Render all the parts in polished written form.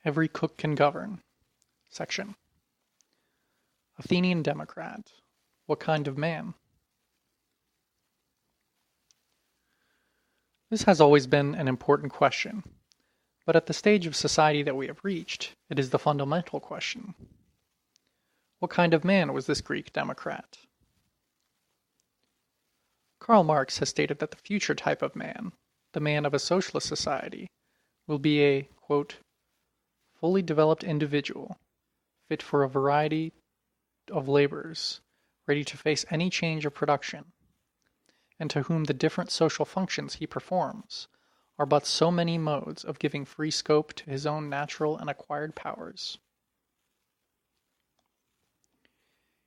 Every cook can govern. Section. Athenian Democrat. What kind of man? This has always been an important question, but at the stage of society that we have reached, it is the fundamental question. What kind of man was this Greek democrat? Karl Marx has stated that the future type of man, the man of a socialist society, will be a, quote, fully developed individual, fit for a variety of labors, ready to face any change of production, and to whom the different social functions he performs are but so many modes of giving free scope to his own natural and acquired powers.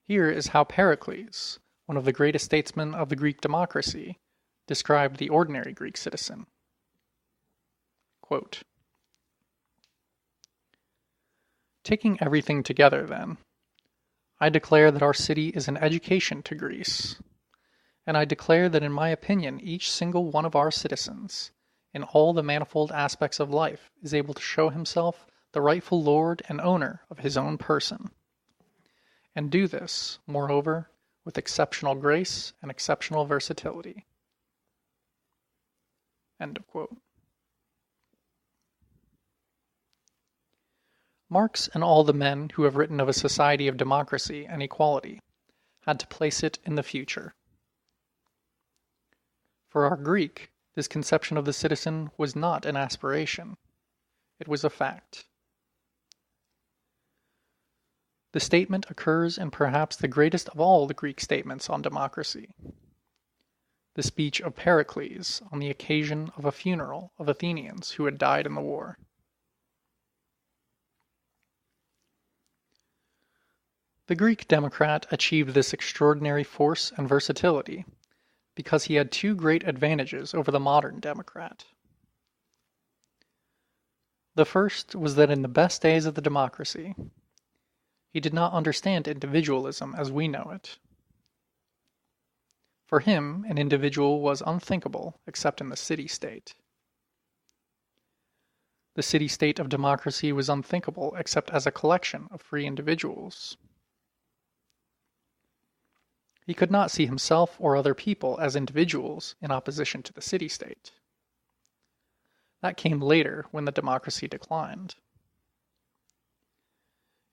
Here is how Pericles, one of the greatest statesmen of the Greek democracy, described the ordinary Greek citizen. Quote, taking everything together, then, I declare that our city is an education to Greece, and I declare that in my opinion each single one of our citizens, in all the manifold aspects of life, is able to show himself the rightful lord and owner of his own person, and do this, moreover, with exceptional grace and exceptional versatility. End of quote. Marx and all the men who have written of a society of democracy and equality had to place it in the future. For our Greek, this conception of the citizen was not an aspiration. It was a fact. The statement occurs in perhaps the greatest of all the Greek statements on democracy, the speech of Pericles on the occasion of a funeral of Athenians who had died in the war. The Greek democrat achieved this extraordinary force and versatility because he had two great advantages over the modern democrat. The first was that in the best days of the democracy, he did not understand individualism as we know it. For him, an individual was unthinkable except in the city-state. The city-state of democracy was unthinkable except as a collection of free individuals. He could not see himself or other people as individuals in opposition to the city-state. That came later when the democracy declined.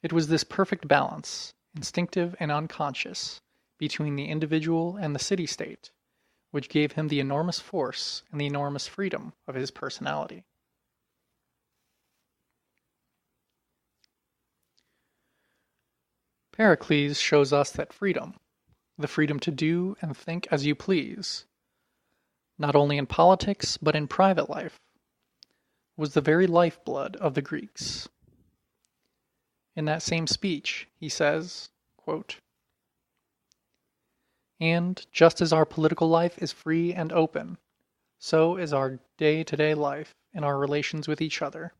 It was this perfect balance, instinctive and unconscious, between the individual and the city-state, which gave him the enormous force and the enormous freedom of his personality. Pericles shows us that freedom, the freedom to do and think as you please, not only in politics but in private life, was the very lifeblood of the Greeks. In that same speech, he says, quote, and just as our political life is free and open, so is our day-to-day life in our relations with each other.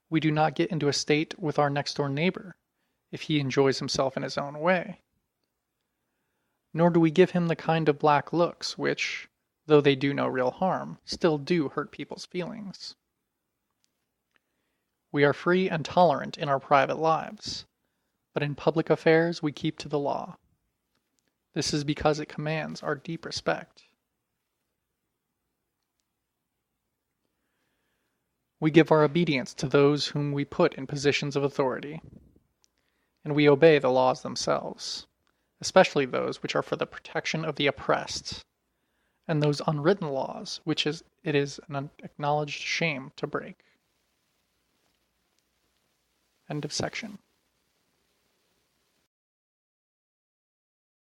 We do not get into a state with our next-door neighbor if he enjoys himself in his own way. Nor do we give him the kind of black looks which, though they do no real harm, still do hurt people's feelings. We are free and tolerant in our private lives, but in public affairs we keep to the law. This is because it commands our deep respect. We give our obedience to those whom we put in positions of authority, and we obey the laws themselves, especially those which are for the protection of the oppressed, and those unwritten laws which it is an acknowledged shame to break. End of section.